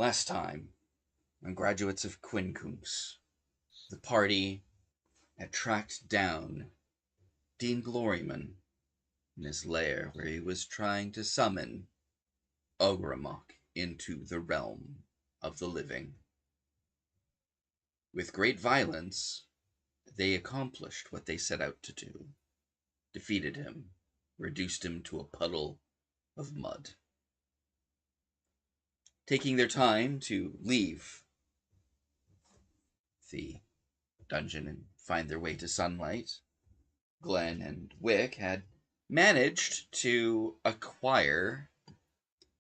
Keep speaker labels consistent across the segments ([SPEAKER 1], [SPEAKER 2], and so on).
[SPEAKER 1] Last time, on Graduates of Quincunx, the party had tracked down Dean Gloryman in his lair where he was trying to summon Ogramok into the realm of the living. With great violence, they accomplished what they set out to do, defeated him, reduced him to a puddle of mud. Taking their time to leave the dungeon and find their way to sunlight, Glenn and Wick had managed to acquire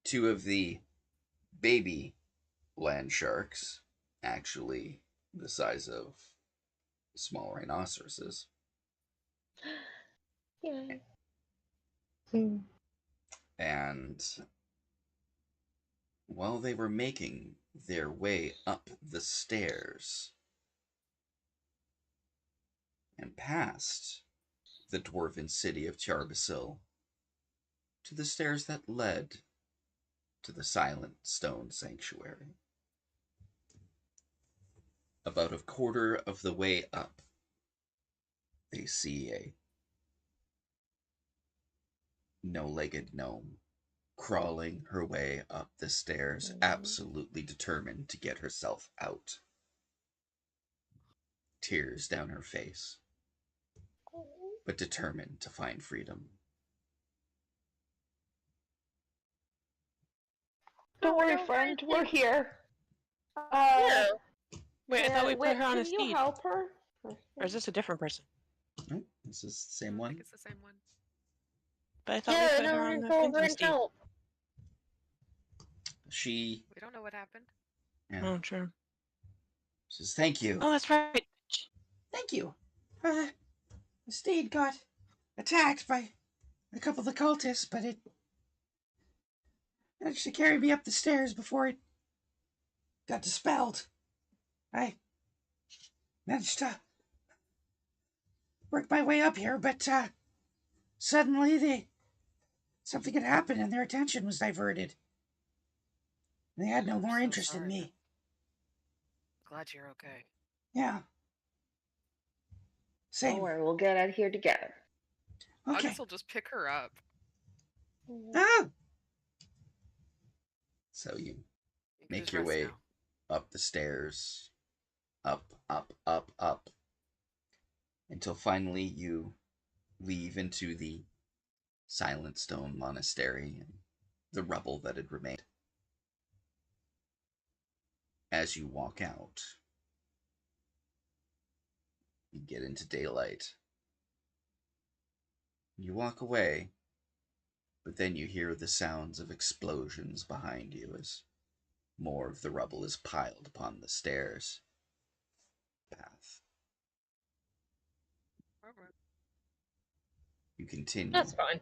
[SPEAKER 1] two of the baby land sharks, actually the size of small rhinoceroses.
[SPEAKER 2] Yeah.
[SPEAKER 1] And while they were making their way up the stairs and past the dwarven city of Charbasil to the stairs that led to the silent stone sanctuary. About a quarter of the way up, they see a no-legged gnome crawling her way up the stairs, absolutely determined to get herself out. Tears down her face, but determined to find freedom.
[SPEAKER 2] Don't worry, friend. We're here.
[SPEAKER 3] Yeah.
[SPEAKER 4] Wait, I thought we put her on a
[SPEAKER 2] Can you
[SPEAKER 4] seat.
[SPEAKER 2] help her?
[SPEAKER 4] Or is this a different person?
[SPEAKER 1] No, this is the same
[SPEAKER 5] I
[SPEAKER 1] one.
[SPEAKER 5] think it's the same one.
[SPEAKER 4] But I thought
[SPEAKER 3] Yeah,
[SPEAKER 4] we put
[SPEAKER 3] no,
[SPEAKER 4] her
[SPEAKER 3] we're
[SPEAKER 4] on
[SPEAKER 3] gonna
[SPEAKER 4] the
[SPEAKER 3] go over
[SPEAKER 4] fainting
[SPEAKER 3] and
[SPEAKER 4] seat.
[SPEAKER 3] help.
[SPEAKER 1] She
[SPEAKER 5] We don't know what happened.
[SPEAKER 4] Oh, true.
[SPEAKER 1] says, "Thank you.
[SPEAKER 4] Oh, that's right.
[SPEAKER 1] Thank you. The steed got attacked by a couple of the cultists, but it managed to carry me up the stairs before it got dispelled. I managed to work my way up here, but suddenly something had happened and their attention was diverted. They had no more
[SPEAKER 5] so
[SPEAKER 1] interest in
[SPEAKER 5] sorry.
[SPEAKER 1] me.
[SPEAKER 5] Glad you're okay.
[SPEAKER 1] Yeah. Same.
[SPEAKER 2] Don't worry, we'll get out of here together.
[SPEAKER 1] Okay.
[SPEAKER 5] August will just pick her up.
[SPEAKER 1] Ah! So you
[SPEAKER 5] You can
[SPEAKER 1] make
[SPEAKER 5] just
[SPEAKER 1] your
[SPEAKER 5] rest
[SPEAKER 1] way
[SPEAKER 5] now.
[SPEAKER 1] up the stairs, up, until finally you leave into the silent stone monastery and the rubble that had remained. As you walk out, you get into daylight. You walk away, but then you hear the sounds of explosions behind you as more of the rubble is piled upon the stairs path.
[SPEAKER 5] Alright.
[SPEAKER 1] You continue.
[SPEAKER 3] That's fine.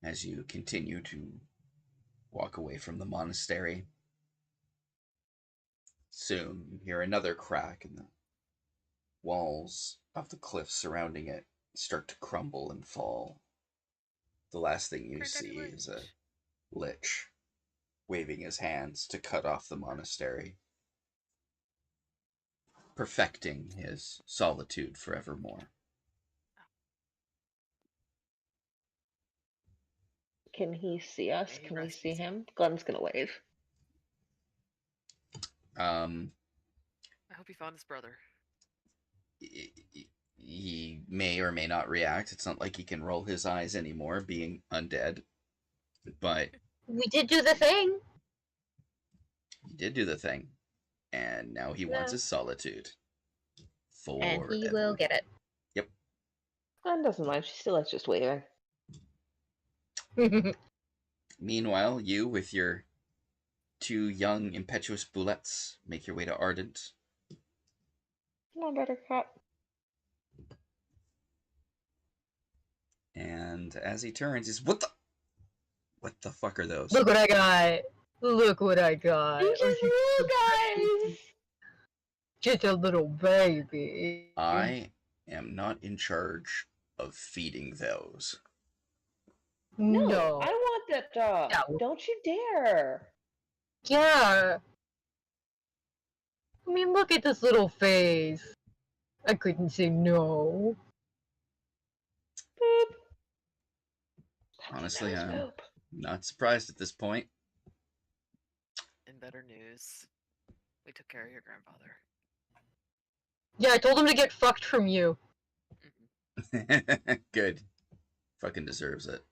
[SPEAKER 1] As you continue to walk away from the monastery, soon you hear another crack and the walls of the cliff surrounding it start to crumble and fall. The last thing you see is a lich waving his hands to cut off the monastery, perfecting his solitude forevermore.
[SPEAKER 2] Can he see us?
[SPEAKER 5] May he
[SPEAKER 2] Can we
[SPEAKER 5] rest
[SPEAKER 2] see
[SPEAKER 5] easy.
[SPEAKER 2] him? Glenn's gonna wave.
[SPEAKER 5] I hope he found his brother.
[SPEAKER 1] He may or may not react. It's not like he can roll his eyes anymore, being undead. But
[SPEAKER 3] We did do the thing.
[SPEAKER 1] he did do the thing, and now he wants
[SPEAKER 3] Yeah.
[SPEAKER 1] his solitude.
[SPEAKER 3] And he will get it.
[SPEAKER 1] Yep.
[SPEAKER 2] Glenn doesn't mind. She still likes just waving.
[SPEAKER 1] Meanwhile, you, with your two young, impetuous bullets, make your way to Ardent.
[SPEAKER 2] Come on, Buttercup.
[SPEAKER 1] And as he turns, he's, What the fuck are those?
[SPEAKER 3] Look what I got. Look what I got.
[SPEAKER 2] These are you guys!
[SPEAKER 3] Just a little baby.
[SPEAKER 1] I am not in charge of feeding those.
[SPEAKER 2] No, I want that dog.
[SPEAKER 3] No.
[SPEAKER 2] Don't you dare.
[SPEAKER 3] Yeah. I mean, look at this little face. I couldn't say no.
[SPEAKER 2] Boop.
[SPEAKER 1] Honestly,
[SPEAKER 2] That's
[SPEAKER 1] I'm
[SPEAKER 2] poop.
[SPEAKER 1] not surprised at this point.
[SPEAKER 5] In better news, we took care of your grandfather.
[SPEAKER 3] Yeah, I told him to get fucked from you.
[SPEAKER 1] Good. Fucking deserves it.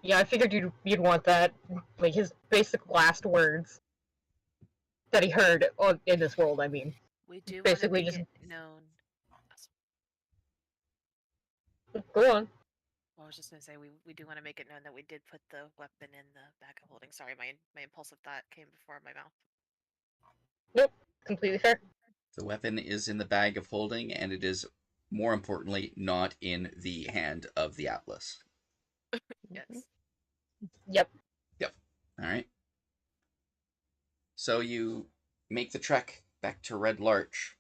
[SPEAKER 3] Yeah, I figured you'd want that. Like, his basic last words that he heard in this world, I mean.
[SPEAKER 6] We do want to
[SPEAKER 3] Basically
[SPEAKER 6] make
[SPEAKER 3] just-
[SPEAKER 6] it known.
[SPEAKER 3] Go on.
[SPEAKER 6] Well, I was just gonna say we do want to make it known that we did put the weapon in the bag of holding. Sorry, my impulsive thought came before my mouth.
[SPEAKER 3] Completely fair.
[SPEAKER 1] The weapon is in the bag of holding, and it is, more importantly, not in the hand of the Atlas.
[SPEAKER 5] Yes.
[SPEAKER 3] Yep.
[SPEAKER 1] All right. So you make the trek back to Red Larch,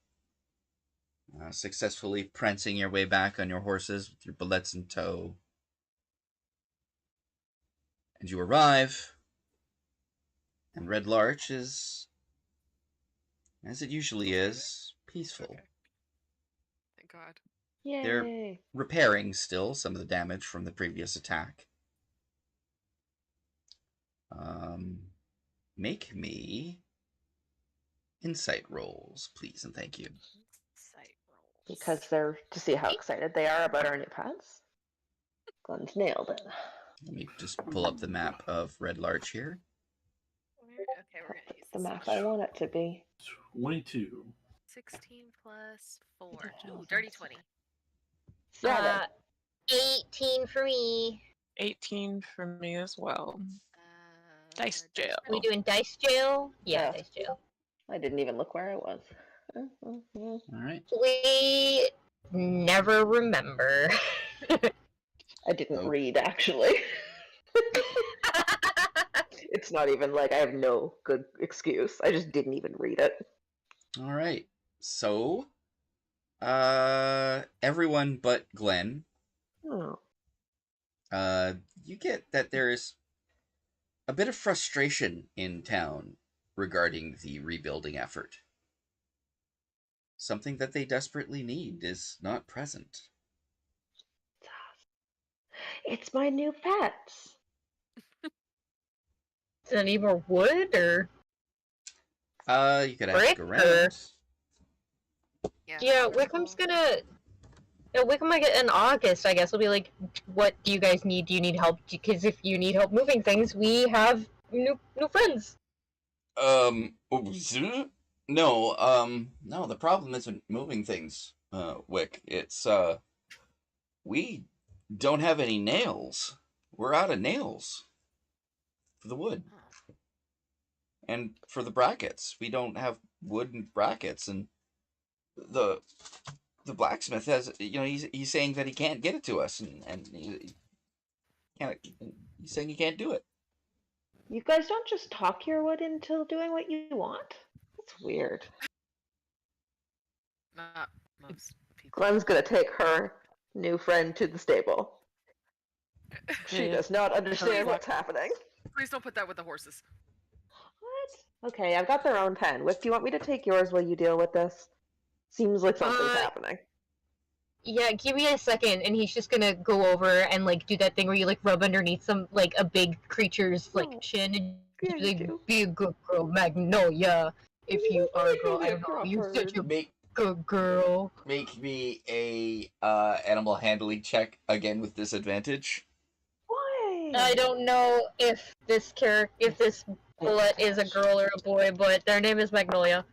[SPEAKER 1] successfully prancing your way back on your horses with your bullets in tow. And you arrive, and Red Larch is, as it usually is, peaceful.
[SPEAKER 5] Okay. Thank God.
[SPEAKER 2] Yay.
[SPEAKER 1] They're repairing still some of the damage from the previous attack. Make me insight rolls, please, and thank you.
[SPEAKER 6] Sight rolls.
[SPEAKER 2] Because they're to see how excited they are about our new pets. Glenn's nailed it.
[SPEAKER 1] Let me just pull up the map of Red Larch here.
[SPEAKER 6] Okay, we're gonna use
[SPEAKER 2] The
[SPEAKER 6] this
[SPEAKER 2] map
[SPEAKER 6] one.
[SPEAKER 2] I want it to be.
[SPEAKER 7] 22.
[SPEAKER 6] 16 plus 4. Ooh, dirty 20.
[SPEAKER 2] 7.
[SPEAKER 3] 18 for me.
[SPEAKER 4] 18 for me as well. Dice jail.
[SPEAKER 3] Are we doing dice jail? Yeah,
[SPEAKER 2] Yeah.
[SPEAKER 3] dice jail.
[SPEAKER 2] I didn't even look where I was.
[SPEAKER 1] All right.
[SPEAKER 3] We never remember.
[SPEAKER 2] I didn't
[SPEAKER 1] Oh.
[SPEAKER 2] read, actually. It's not even like I have no good excuse. I just didn't even read it.
[SPEAKER 1] All right. So, everyone but Glenn,
[SPEAKER 2] Oh.
[SPEAKER 1] you get that there is a bit of frustration in town regarding the rebuilding effort. Something that they desperately need is not present.
[SPEAKER 2] It's my new pets.
[SPEAKER 3] Does it need more wood or?
[SPEAKER 1] You could ask
[SPEAKER 3] Brick,
[SPEAKER 1] around.
[SPEAKER 3] Yeah, Wickham's gonna. Yeah, Wickham might get in August. I guess will be like, what do you guys need? Do you need help? Because if you need help moving things, we have new friends.
[SPEAKER 1] No, the problem isn't moving things, Wick. It's, we don't have any nails. We're out of nails for the wood. And for the brackets, we don't have wooden brackets, and the blacksmith has, he's saying that he can't get it to us, and he's saying he can't do it.
[SPEAKER 2] You guys don't just talk your wood into doing what you want? That's weird.
[SPEAKER 5] Not most people.
[SPEAKER 2] Glenn's gonna take her new friend to the stable. She
[SPEAKER 4] Yeah.
[SPEAKER 2] does not understand
[SPEAKER 5] Please.
[SPEAKER 2] what's happening.
[SPEAKER 5] Please don't put that with the horses.
[SPEAKER 2] What? Okay, I've got their own pen. Wick, do you want me to take yours while you deal with this? Seems like something's happening.
[SPEAKER 3] Yeah, give me a second, and he's just gonna go over and like do that thing where you like rub underneath some like a big creature's like
[SPEAKER 2] Oh.
[SPEAKER 3] chin and
[SPEAKER 2] Yeah, you
[SPEAKER 3] like,
[SPEAKER 2] do.
[SPEAKER 3] be a good girl, Magnolia. If you are a girl, I don't know. You're such a
[SPEAKER 1] Make
[SPEAKER 3] good girl.
[SPEAKER 1] me a animal handling check again with disadvantage.
[SPEAKER 2] Why?
[SPEAKER 3] I don't know if this bullet is a girl or a boy, but their name is Magnolia.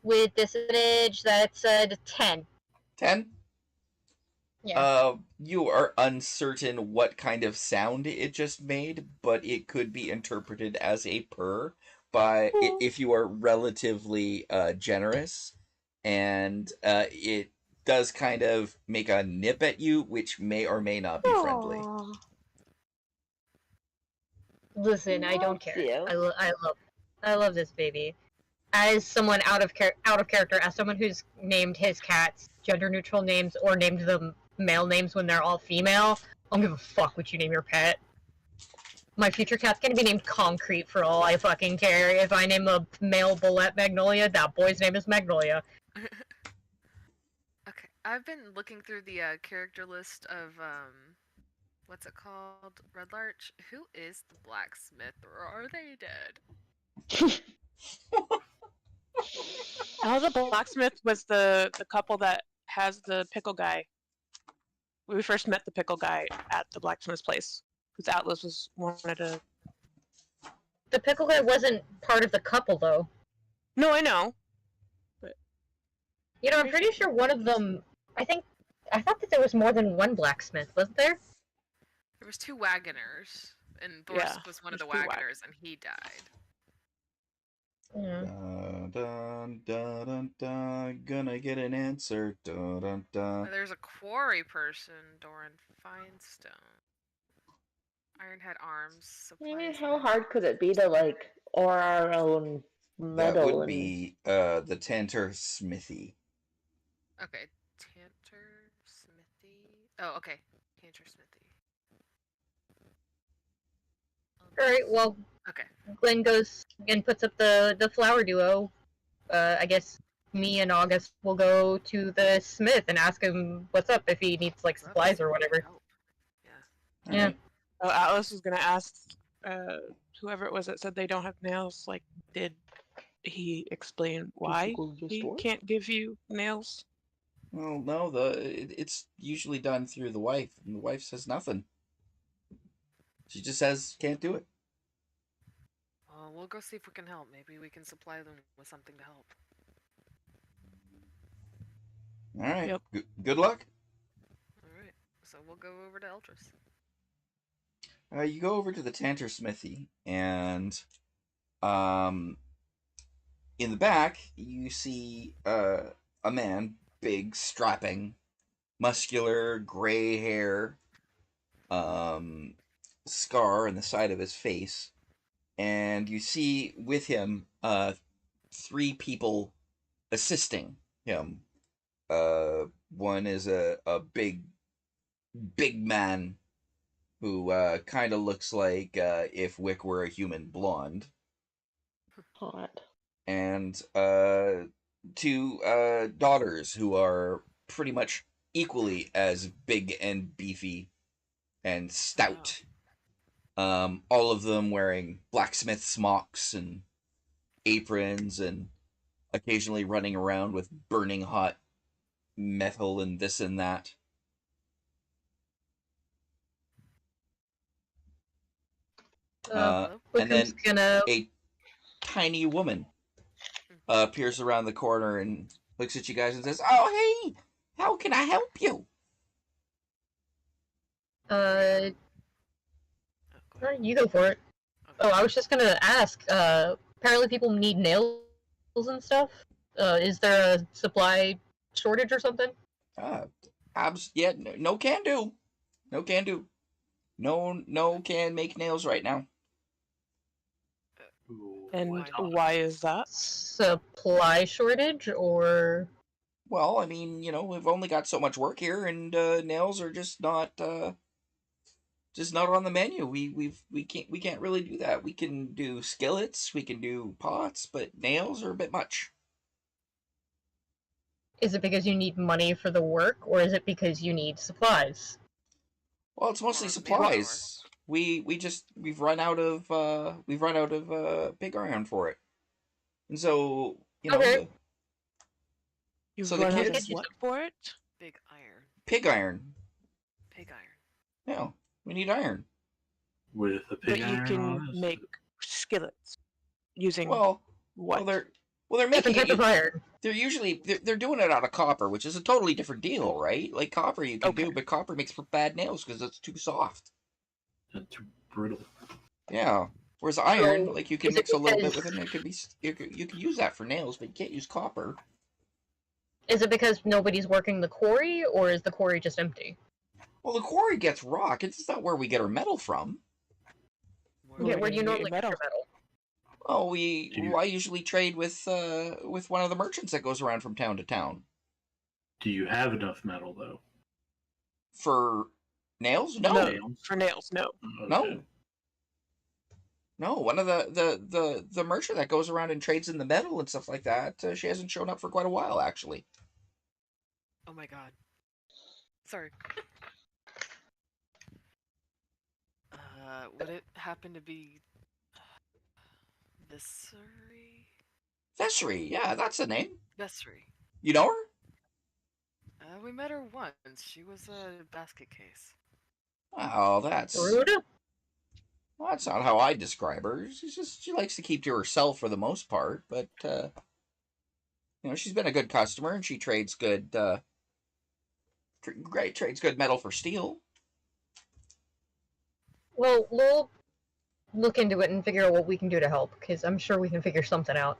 [SPEAKER 3] With disadvantage, that's a 10.
[SPEAKER 1] 10.
[SPEAKER 3] Yeah.
[SPEAKER 1] You are uncertain what kind of sound it just made, but it could be interpreted as a purr by if you are relatively generous, and it does kind of make a nip at you, which may or may not be friendly.
[SPEAKER 2] Aw.
[SPEAKER 3] Listen, I don't
[SPEAKER 2] Loves
[SPEAKER 3] care.
[SPEAKER 2] you.
[SPEAKER 3] I love this baby. As someone out of character, as someone who's named his cats gender neutral names or named them male names when they're all female, I don't give a fuck what you name your pet. My future cat's gonna be named Concrete for all I fucking care. If I name a male bullet Magnolia, that boy's name is Magnolia.
[SPEAKER 6] Okay, I've been looking through the character list of what's it called? Red Larch. Who is the blacksmith, or are they dead?
[SPEAKER 4] The blacksmith was the couple that has the pickle guy. We first met the pickle guy at the blacksmith's place, because Atlas wanted to.
[SPEAKER 3] The pickle guy wasn't part of the couple, though.
[SPEAKER 4] No, I know.
[SPEAKER 3] You know, I'm pretty sure one of them. I thought that there was more than one blacksmith, wasn't there?
[SPEAKER 6] There was 2 wagoners, and Thorsk
[SPEAKER 4] Yeah,
[SPEAKER 6] was one of the
[SPEAKER 4] there's 2
[SPEAKER 6] wagoners, and he died.
[SPEAKER 3] Yeah.
[SPEAKER 1] Dun, dun, dun, dun, dun, gonna get an answer. Dun, dun, dun.
[SPEAKER 6] There's a quarry person, Doran Finestone. Ironhead arms.
[SPEAKER 2] How hard could it be to like ore our own
[SPEAKER 1] That
[SPEAKER 2] metal?
[SPEAKER 1] would be the Tantor Smithy.
[SPEAKER 6] Okay, Tantor Smithy. Oh, okay, Tantor Smithy.
[SPEAKER 3] Alright, well,
[SPEAKER 6] Okay.
[SPEAKER 3] Glenn goes and puts up the flower duo. I guess me and August will go to the smith and ask him what's up if he needs like supplies or whatever.
[SPEAKER 6] Help. Yeah.
[SPEAKER 3] Yeah.
[SPEAKER 1] Alright.
[SPEAKER 4] Oh, Atlas was gonna ask whoever it was that said they don't have nails. Like, did he explain why he can't give you nails?
[SPEAKER 1] Well, no, it's usually done through the wife, and the wife says nothing. She just says can't do it.
[SPEAKER 6] We'll go see if we can help. Maybe we can supply them with something to help.
[SPEAKER 1] All right.
[SPEAKER 4] Yep.
[SPEAKER 1] Good luck.
[SPEAKER 6] All right. So we'll go over to Eldris.
[SPEAKER 1] You go over to the Tantor Smithy, and in the back you see a man, big, strapping, muscular, gray hair, scar on the side of his face, and you see with him 3 people assisting him. One is a big man who kind of looks like if Wick were a human blonde.
[SPEAKER 2] Hot.
[SPEAKER 1] And 2 daughters who are pretty much equally as big and beefy and stout. All of them wearing blacksmith smocks and aprons and occasionally running around with burning hot metal and this and that. And then a tiny woman appears around the corner and looks at you guys and says, "Oh, hey, how can I help you?"
[SPEAKER 3] You go for it. Oh, I was just gonna ask, apparently people need nails and stuff. Is there a supply shortage or something?
[SPEAKER 1] Yeah, no can do. No can do. No can make nails right now.
[SPEAKER 4] And why is that?
[SPEAKER 3] Supply shortage, or?
[SPEAKER 1] Well, I mean, we've only got so much work here, and nails are just not on the menu. We can't really do that. We can do skillets, we can do pots, but nails are a bit much.
[SPEAKER 3] Is it because you need money for the work, or is it because you need supplies?
[SPEAKER 1] Well, it's mostly supplies. We've run out of pig iron for it, and so
[SPEAKER 3] Okay.
[SPEAKER 4] You've
[SPEAKER 1] So the
[SPEAKER 4] run out of
[SPEAKER 1] kids-
[SPEAKER 4] what for it?
[SPEAKER 6] Big iron.
[SPEAKER 1] pig iron.
[SPEAKER 6] Pig iron.
[SPEAKER 1] Yeah, we need iron.
[SPEAKER 7] With a
[SPEAKER 4] But
[SPEAKER 7] pig
[SPEAKER 4] you
[SPEAKER 7] iron
[SPEAKER 4] can
[SPEAKER 7] on it?
[SPEAKER 4] make skillets using
[SPEAKER 1] Well,
[SPEAKER 4] what?
[SPEAKER 1] they're
[SPEAKER 3] Different
[SPEAKER 1] making
[SPEAKER 3] type
[SPEAKER 1] it.
[SPEAKER 3] of iron.
[SPEAKER 1] They're doing it out of copper, which is a totally different deal, right? Like copper you can do,
[SPEAKER 4] Okay.
[SPEAKER 1] but copper makes for bad nails because it's too soft.
[SPEAKER 7] That's too brittle.
[SPEAKER 1] Yeah. Whereas iron,
[SPEAKER 3] So,
[SPEAKER 1] like you can
[SPEAKER 3] is it
[SPEAKER 1] mix a little bit
[SPEAKER 3] because-
[SPEAKER 1] with it, and it could be you can use that for nails, but you can't use copper.
[SPEAKER 3] Is it because nobody's working the quarry, or is the quarry just empty?
[SPEAKER 1] Well, the quarry gets rock. It's not where we get our metal from.
[SPEAKER 3] Yeah, where do you
[SPEAKER 4] gonna get
[SPEAKER 3] normally get your
[SPEAKER 4] metal?
[SPEAKER 3] metal?
[SPEAKER 1] Oh,
[SPEAKER 7] Do-
[SPEAKER 1] I usually trade with one of the merchants that goes around from town to town
[SPEAKER 7] Do you have enough metal though?
[SPEAKER 1] for Nails? No.
[SPEAKER 7] Nails.
[SPEAKER 4] For nails, no.
[SPEAKER 1] No. No, one of the merchant that goes around and trades in the metal and stuff like that, she hasn't shown up for quite a while, actually.
[SPEAKER 6] Oh my god. Sorry. Would it happen to be Vissery?
[SPEAKER 1] Vessery, yeah, that's the name.
[SPEAKER 6] Vessery.
[SPEAKER 1] You know her?
[SPEAKER 6] We met her once. She was a basket case.
[SPEAKER 1] Oh, that's
[SPEAKER 3] Rude?
[SPEAKER 1] not how I describe her. She likes to keep to herself for the most part, but she's been a good customer and she trades good trades good metal for steel.
[SPEAKER 3] Well, we'll look into it and figure out what we can do to help, because I'm sure we can figure something out.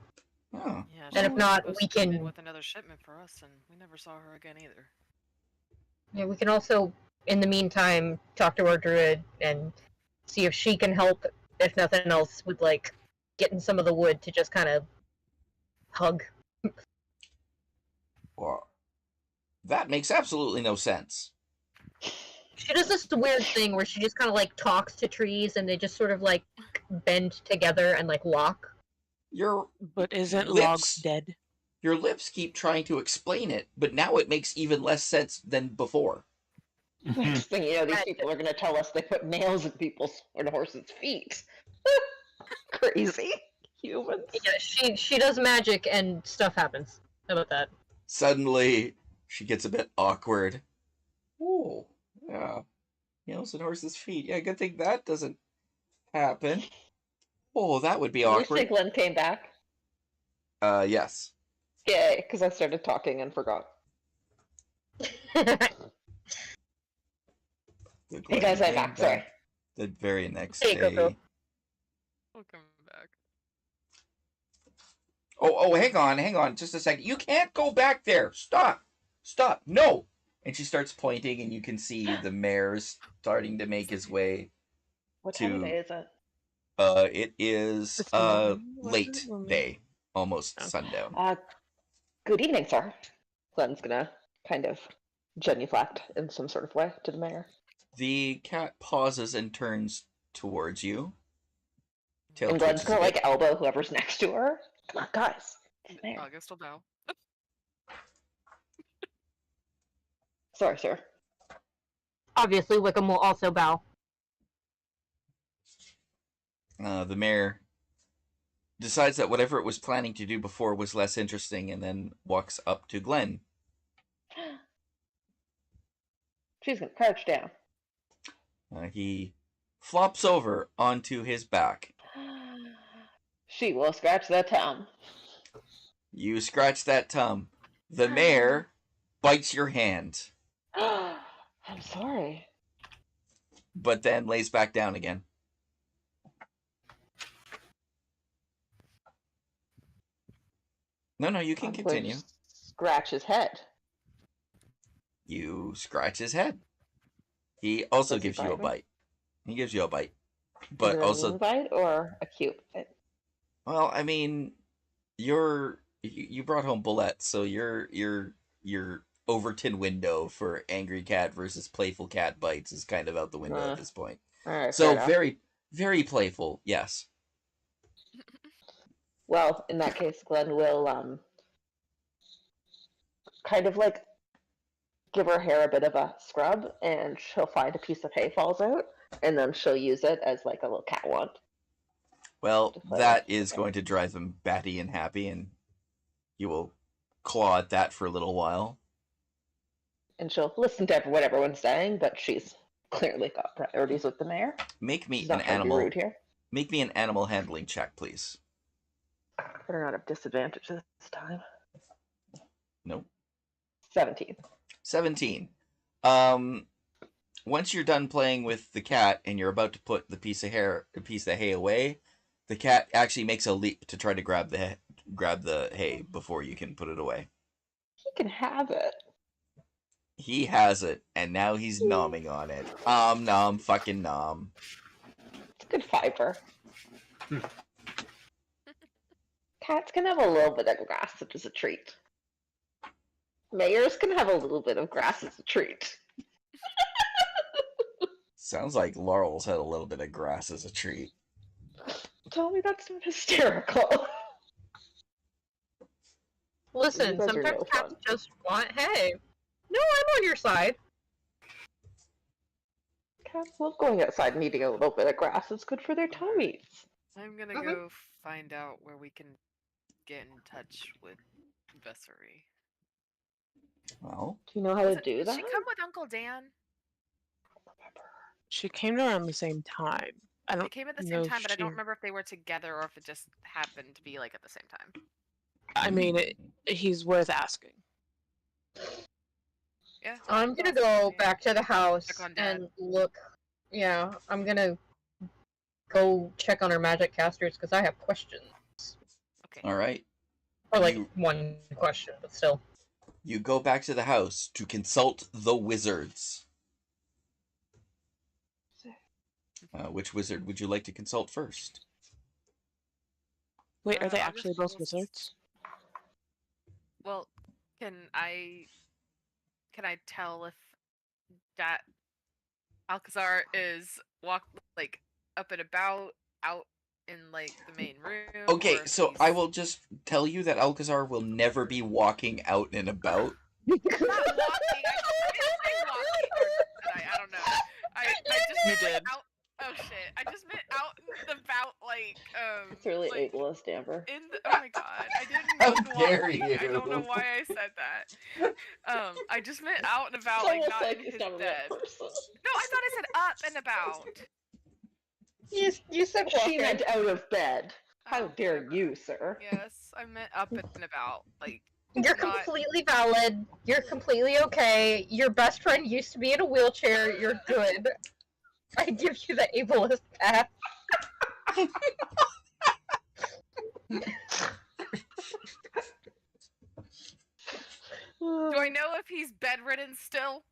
[SPEAKER 1] Oh.
[SPEAKER 6] Yeah,
[SPEAKER 3] And if
[SPEAKER 6] was
[SPEAKER 3] not,
[SPEAKER 6] supposed
[SPEAKER 3] we
[SPEAKER 6] to come in
[SPEAKER 3] can-
[SPEAKER 6] with another shipment for us, and we never saw her again either.
[SPEAKER 3] Yeah, we can also, in the meantime, talk to our druid and see if she can help, if nothing else, with, like, getting some of the wood to just kind of hug.
[SPEAKER 1] Well, that makes absolutely no sense.
[SPEAKER 3] She does this weird thing where she just kind of, like, talks to trees and they just sort of, like, bend together and, like, lock.
[SPEAKER 4] But isn't
[SPEAKER 1] Lips.
[SPEAKER 4] logs dead?
[SPEAKER 1] Your lips keep trying to explain it, but now it makes even less sense than before.
[SPEAKER 2] Next thing you know, these people are going to tell us they put nails in people's and horses' feet. Crazy humans.
[SPEAKER 3] Yeah, she does magic and stuff happens. How about that?
[SPEAKER 1] Suddenly, she gets a bit awkward. Oh, yeah. Nails and horses' feet. Yeah, good thing that doesn't happen. Oh, that would be
[SPEAKER 2] Did you say
[SPEAKER 1] awkward.
[SPEAKER 2] Glenn came back?
[SPEAKER 1] Yes.
[SPEAKER 2] Yay, because I started talking and forgot. Hey guys, I'm back. Sorry.
[SPEAKER 1] The very next
[SPEAKER 3] Hey,
[SPEAKER 1] day.
[SPEAKER 3] Coco.
[SPEAKER 6] Welcome back.
[SPEAKER 1] Oh, hang on, just a second. You can't go back there. Stop, no. And she starts pointing, and you can see the mayor's starting to make his way.
[SPEAKER 2] What time of
[SPEAKER 1] to-
[SPEAKER 2] day is it?
[SPEAKER 1] It is
[SPEAKER 4] This morning,
[SPEAKER 1] late
[SPEAKER 4] wasn't it?
[SPEAKER 1] day, almost
[SPEAKER 4] Oh.
[SPEAKER 1] sundown.
[SPEAKER 2] Good evening, sir. Glenn's gonna kind of genuflect in some sort of way to the mayor.
[SPEAKER 1] The cat pauses and turns towards you. Tail
[SPEAKER 2] And Glenn's
[SPEAKER 1] twitches a
[SPEAKER 2] gonna
[SPEAKER 1] bit.
[SPEAKER 2] like elbow whoever's next to her. Come on, guys. It's the mayor.
[SPEAKER 6] August will bow.
[SPEAKER 2] Sorry, sir.
[SPEAKER 3] Obviously, Wickham will also bow.
[SPEAKER 1] The mayor decides that whatever it was planning to do before was less interesting, and then walks up to Glenn.
[SPEAKER 2] She's gonna crouch down.
[SPEAKER 1] He flops over onto his back.
[SPEAKER 2] She will scratch that tongue.
[SPEAKER 1] You scratch that tum. The mayor bites your hand,
[SPEAKER 2] I'm sorry.
[SPEAKER 1] but then lays back down again. No, you can
[SPEAKER 2] I'm going to
[SPEAKER 1] continue.
[SPEAKER 2] Scratch his head.
[SPEAKER 1] You scratch his head. He also
[SPEAKER 2] Does he
[SPEAKER 1] gives you a
[SPEAKER 2] bite me?
[SPEAKER 1] bite. He gives you a bite.
[SPEAKER 2] Is
[SPEAKER 1] But
[SPEAKER 2] it a
[SPEAKER 1] also,
[SPEAKER 2] mean bite or a cute bite?
[SPEAKER 1] well, I mean, you brought home Bullet, so your Overton window for angry cat versus playful cat bites is kind of out the window at this point.
[SPEAKER 2] All right.
[SPEAKER 1] So
[SPEAKER 2] fair enough.
[SPEAKER 1] very, very playful, yes.
[SPEAKER 2] Well, in that case, Glenn will kind of like give her hair a bit of a scrub, and she'll find a piece of hay falls out, and then she'll use it as like a little cat wand.
[SPEAKER 1] Well,
[SPEAKER 2] Just like
[SPEAKER 1] that
[SPEAKER 2] that.
[SPEAKER 1] is going to drive him batty and happy, and you will claw at that for a little while.
[SPEAKER 2] And she'll listen to what everyone's saying, but she's clearly got priorities with the mayor.
[SPEAKER 1] Make me
[SPEAKER 2] She's
[SPEAKER 1] an
[SPEAKER 2] not trying to be
[SPEAKER 1] animal.
[SPEAKER 2] rude here.
[SPEAKER 1] Make me an animal handling check, please.
[SPEAKER 2] Better not have disadvantage this time.
[SPEAKER 1] Nope.
[SPEAKER 2] 17.
[SPEAKER 1] 17. Once you're done playing with the cat and you're about to put the piece of hay away, the cat actually makes a leap to try to grab the hay before you can put it away.
[SPEAKER 2] He can have it.
[SPEAKER 1] He has it, and now he's nomming on it. Nom, fucking nom.
[SPEAKER 2] It's good fiber. Cats can have a little bit of grass, which is a treat. Mayors can have a little bit of grass as a treat.
[SPEAKER 1] Sounds like Laurel's had a little bit of grass as a treat.
[SPEAKER 2] Tell me that's not hysterical.
[SPEAKER 3] Listen,
[SPEAKER 2] guys are
[SPEAKER 3] sometimes
[SPEAKER 2] no
[SPEAKER 3] cats
[SPEAKER 2] fun.
[SPEAKER 3] just want, hey, no, I'm on your side.
[SPEAKER 2] Cats love going outside and eating a little bit of grass. It's good for their tummies.
[SPEAKER 5] I'm gonna
[SPEAKER 3] Mhm.
[SPEAKER 5] go find out where we can get in touch with Vessery.
[SPEAKER 1] Well,
[SPEAKER 2] Do you know how to
[SPEAKER 6] Did
[SPEAKER 2] do that?
[SPEAKER 6] she come with Uncle Dan?
[SPEAKER 4] She came around the same time. I
[SPEAKER 6] They
[SPEAKER 4] don't
[SPEAKER 6] came at the
[SPEAKER 4] know
[SPEAKER 6] same
[SPEAKER 4] if
[SPEAKER 6] time, but I don't
[SPEAKER 4] she-
[SPEAKER 6] remember if they were together or if it just happened to be like at the same time.
[SPEAKER 4] I mean, he's worth asking.
[SPEAKER 6] Yeah.
[SPEAKER 3] I'm gonna
[SPEAKER 6] also,
[SPEAKER 3] go
[SPEAKER 6] yeah.
[SPEAKER 3] back to the house
[SPEAKER 6] Check on Dad.
[SPEAKER 3] and look. Yeah, I'm gonna go check on our magic casters because I have questions.
[SPEAKER 6] Okay.
[SPEAKER 1] all right.
[SPEAKER 3] Or like
[SPEAKER 1] You-
[SPEAKER 3] one question, but still.
[SPEAKER 1] You go back to the house to consult the wizards. Which wizard would you like to consult first?
[SPEAKER 4] Wait, are they
[SPEAKER 6] I'll
[SPEAKER 4] actually
[SPEAKER 6] just-
[SPEAKER 4] both
[SPEAKER 6] we'll
[SPEAKER 4] wizards?
[SPEAKER 6] Well, can I tell if that Alcazar is like up and about out in like the main room?
[SPEAKER 1] Okay,
[SPEAKER 6] or if
[SPEAKER 1] so
[SPEAKER 6] he's
[SPEAKER 1] I will just tell you that Alcazar will never be walking out and about.
[SPEAKER 6] not walking. I didn't say walking, or did I? I don't know. I just
[SPEAKER 4] You
[SPEAKER 6] meant, like,
[SPEAKER 4] did.
[SPEAKER 6] out. Oh shit! I just meant out and about, like
[SPEAKER 2] It's really
[SPEAKER 6] like,
[SPEAKER 2] ableist, Amber.
[SPEAKER 6] in the, oh my god, I didn't
[SPEAKER 1] How
[SPEAKER 6] mean
[SPEAKER 1] dare
[SPEAKER 6] walking. I don't know
[SPEAKER 1] you.
[SPEAKER 6] why I said that. I just meant out and about,
[SPEAKER 2] It's
[SPEAKER 6] like
[SPEAKER 2] almost
[SPEAKER 6] not
[SPEAKER 2] like
[SPEAKER 6] in
[SPEAKER 2] he's
[SPEAKER 6] his
[SPEAKER 2] not a real
[SPEAKER 6] bed.
[SPEAKER 2] person.
[SPEAKER 6] No, I thought I said up and about.
[SPEAKER 3] You said
[SPEAKER 2] She meant out of bed. How
[SPEAKER 6] Oh,
[SPEAKER 2] dare
[SPEAKER 6] whatever.
[SPEAKER 2] you, sir?
[SPEAKER 6] Yes, I meant up and about. Like,
[SPEAKER 3] You're
[SPEAKER 6] not-
[SPEAKER 3] completely valid. You're completely okay. Your best friend used to be in a wheelchair. You're good. I give you the ableist pass.
[SPEAKER 6] do I know if he's bedridden still?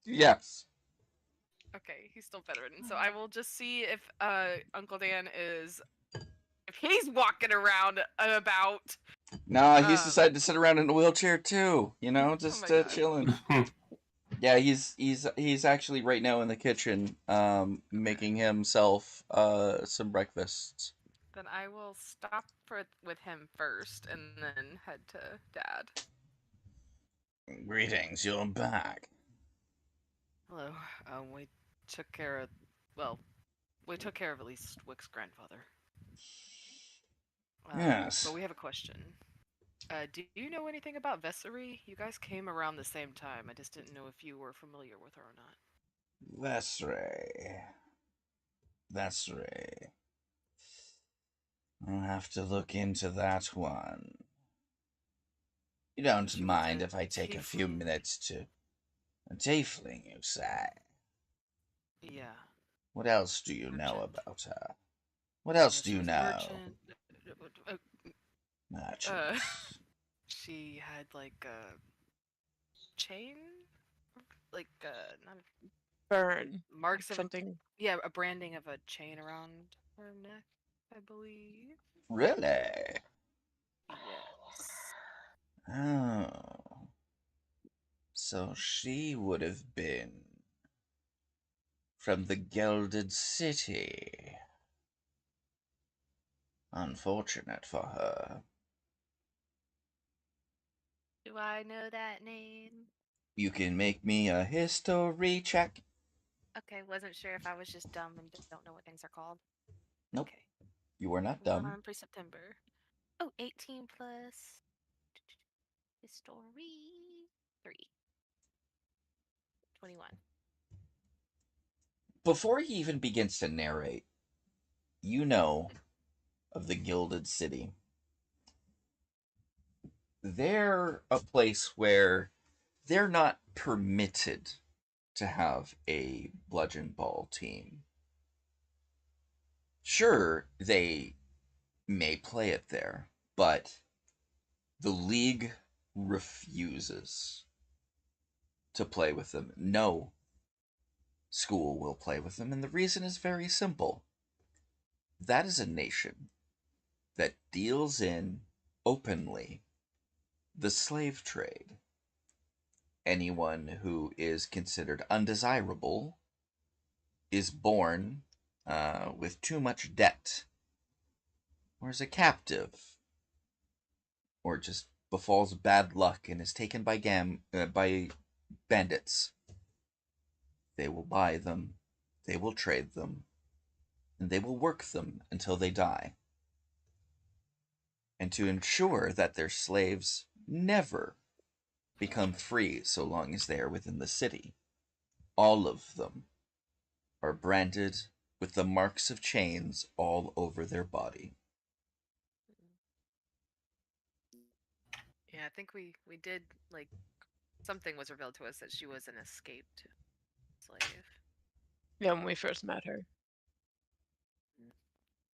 [SPEAKER 1] Yes.
[SPEAKER 6] Okay, he's still bedridden. So I will just see if Uncle Dan is, if he's walking around and about.
[SPEAKER 1] Nah, he's
[SPEAKER 6] Um,
[SPEAKER 1] decided to sit around in a wheelchair too. You know, just
[SPEAKER 6] my God.
[SPEAKER 1] chilling. Yeah, he's actually right now in the kitchen, making himself some breakfasts.
[SPEAKER 6] Then I will stop with him first, and then head to Dad.
[SPEAKER 1] Greetings, you're back.
[SPEAKER 5] Hello. We took care of. We took care of at least Wick's grandfather.
[SPEAKER 1] Yes.
[SPEAKER 5] But we have a question. Do you know anything about Vessery? You guys came around the same time. I just didn't know if you were familiar with her or not.
[SPEAKER 1] Vessery. I'll have to look into that one. You don't
[SPEAKER 5] She was
[SPEAKER 1] mind
[SPEAKER 5] a
[SPEAKER 1] if I take a few
[SPEAKER 5] tiefling.
[SPEAKER 1] minutes to... A tiefling, you say?
[SPEAKER 5] Yeah.
[SPEAKER 1] What else do you know
[SPEAKER 5] Merchant.
[SPEAKER 1] about her? What else do
[SPEAKER 5] She
[SPEAKER 1] you
[SPEAKER 5] was a
[SPEAKER 1] know?
[SPEAKER 5] merchant.
[SPEAKER 1] Merchant.
[SPEAKER 5] She had like a chain, like not
[SPEAKER 4] Burn.
[SPEAKER 5] marks of
[SPEAKER 4] Something.
[SPEAKER 5] yeah, a branding of a chain around her neck, I believe.
[SPEAKER 1] Really?
[SPEAKER 5] Yes.
[SPEAKER 1] Oh. So she would have been from the Gilded City. Unfortunate for her.
[SPEAKER 6] Do I know that name?
[SPEAKER 1] You can make me a history check.
[SPEAKER 6] Okay, wasn't sure if I was just dumb and don't know what things are called.
[SPEAKER 1] Nope.
[SPEAKER 6] Okay.
[SPEAKER 1] You are not dumb.
[SPEAKER 6] On pre-September. Oh, 18 plus history 3. 21.
[SPEAKER 1] Before he even begins to narrate, you know of the Gilded City. They're a place where they're not permitted to have a bludgeon ball team. Sure, they may play it there, but the league refuses to play with them. No school will play with them, and the reason is very simple. That is a nation that deals in openly the slave trade. anyone who is considered undesirable is born with too much debt, or is a captive, or just befalls bad luck and is taken by bandits. They will buy them, they will trade them, and they will work them until they die. And to ensure that their slaves never become free so long as they are within the city, all of them are branded with the marks of chains all over their body.
[SPEAKER 6] Yeah, I think we did, like, something was revealed to us that she was an escaped slave.
[SPEAKER 4] Yeah, when we first met her.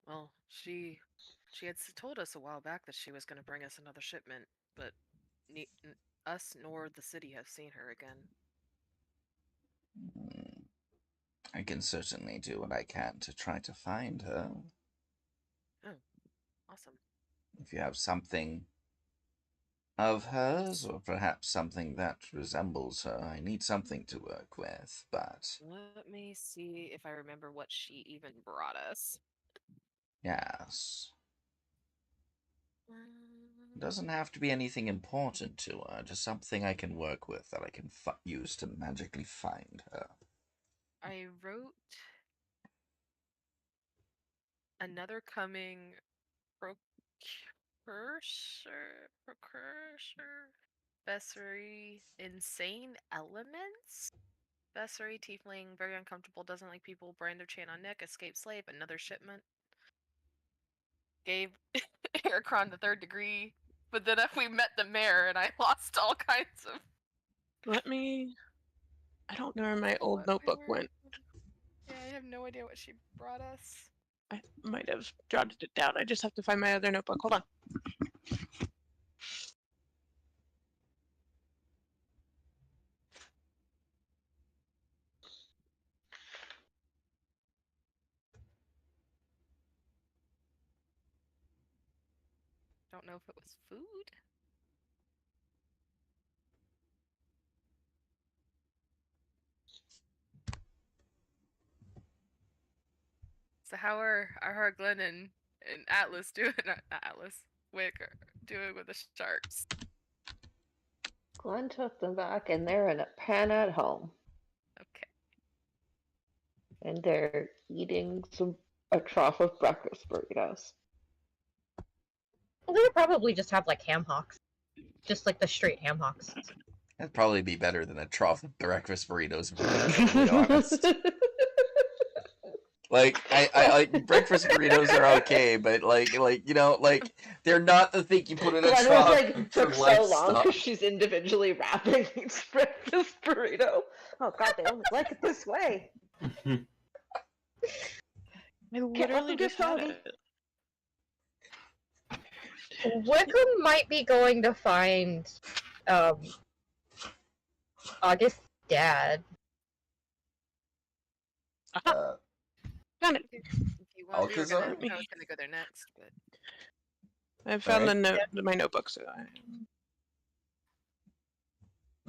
[SPEAKER 6] Well, she had told us a while back that she was going to bring us another shipment, but us nor the city have seen her again.
[SPEAKER 1] I can certainly do what I can to try to find her.
[SPEAKER 6] Oh, awesome.
[SPEAKER 1] If you have something of hers, or perhaps something that resembles her, I need something to work with, but...
[SPEAKER 6] Let me see if I remember what she even brought us.
[SPEAKER 1] Yes. It doesn't have to be anything important to her, just something I can work with that I can use to magically find her.
[SPEAKER 6] I wrote another coming precursor, Vessery, insane elements? Vessery, tiefling, very uncomfortable, doesn't like people, brand of chain on neck, escaped slave, another shipment. Gave Ericron the 3rd degree, but then if we met the mayor and I lost all kinds of...
[SPEAKER 4] Let me... I don't know where my old notebook went.
[SPEAKER 6] Yeah, I have no idea what she brought us.
[SPEAKER 4] I might have jotted it down. I just have to find my other notebook. Hold on.
[SPEAKER 6] Don't know if it was food. So how are Glenn and Atlas doing? Not Atlas, Wick are doing with the sharks?
[SPEAKER 2] Glenn took them back, and they're in a pen at home,
[SPEAKER 6] Okay.
[SPEAKER 2] and they're eating a trough of breakfast burritos.
[SPEAKER 3] Well, they would probably just have like ham hocks, just like the straight ham hocks.
[SPEAKER 1] That'd probably be better than a trough of breakfast burritos, if I'm perfectly honest. Like, I breakfast burritos are okay, but like you know, like they're not the thing you put in a
[SPEAKER 2] Glenn was
[SPEAKER 1] trough
[SPEAKER 2] like
[SPEAKER 1] for
[SPEAKER 2] took so
[SPEAKER 1] life
[SPEAKER 2] long
[SPEAKER 1] stuff.
[SPEAKER 2] because she's individually wrapping each breakfast burrito. Oh God, they only like it this way.
[SPEAKER 4] I literally
[SPEAKER 2] get
[SPEAKER 4] just had
[SPEAKER 2] soggy.
[SPEAKER 4] it.
[SPEAKER 3] Wickham might be going to find August's dad.
[SPEAKER 4] Found it.
[SPEAKER 6] If you want, we were
[SPEAKER 1] Alcazar?
[SPEAKER 6] I was gonna go there next, but
[SPEAKER 4] I found
[SPEAKER 1] Alright.
[SPEAKER 4] my notebook, so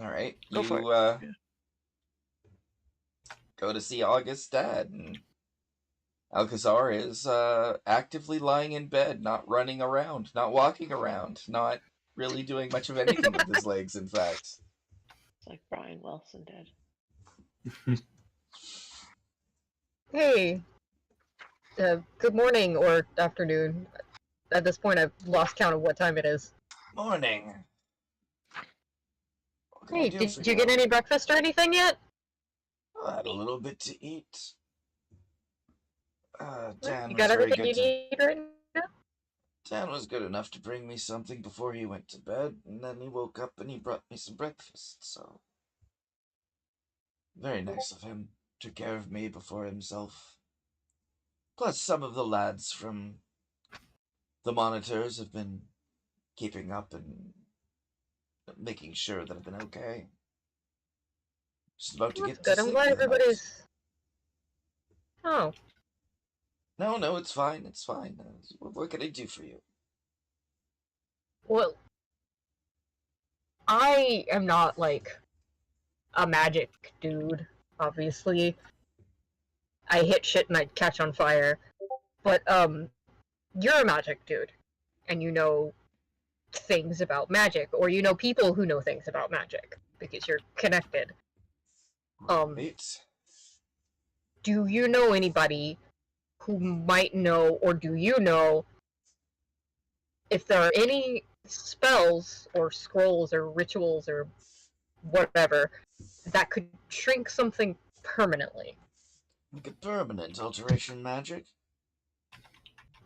[SPEAKER 1] All right,
[SPEAKER 4] Go for
[SPEAKER 1] you
[SPEAKER 4] it.
[SPEAKER 1] go to see August's dad, and Alcazar is actively lying in bed, not running around, not walking around, not really doing much of anything with his legs, in fact.
[SPEAKER 2] It's like Brian Wilson did.
[SPEAKER 3] Hey, good morning or afternoon. At this point, I've lost count of what time it is.
[SPEAKER 1] Morning. What can I
[SPEAKER 3] Hey,
[SPEAKER 1] do
[SPEAKER 3] did
[SPEAKER 1] for
[SPEAKER 3] you get any breakfast or anything yet?
[SPEAKER 1] I had a little bit to eat. Dan
[SPEAKER 3] You
[SPEAKER 1] was
[SPEAKER 3] got
[SPEAKER 1] very
[SPEAKER 3] everything
[SPEAKER 1] good
[SPEAKER 3] you
[SPEAKER 1] to...
[SPEAKER 3] need right now?
[SPEAKER 1] Dan was good enough to bring me something before he went to bed, and then he woke up and he brought me some breakfast, so... Very nice of him. Took care of me before himself. Plus, some of the lads from the monitors have been keeping up and making sure that I've been okay. Just about to
[SPEAKER 3] That's
[SPEAKER 1] get
[SPEAKER 3] good.
[SPEAKER 1] to
[SPEAKER 3] I'm
[SPEAKER 1] sleep
[SPEAKER 3] glad
[SPEAKER 1] for the night.
[SPEAKER 3] everybody's. Oh,
[SPEAKER 1] No, it's fine. It's fine. What can I do for you?
[SPEAKER 3] well, I am not like a magic dude, obviously. I hit shit and I catch on fire. But, you're a magic dude. And you know things about magic, or you know people who know things about magic, because you're connected.
[SPEAKER 1] Right.
[SPEAKER 3] Do you know anybody who might know, or do you know if there are any spells or scrolls or rituals or whatever that could shrink something permanently?
[SPEAKER 1] Like a permanent alteration magic?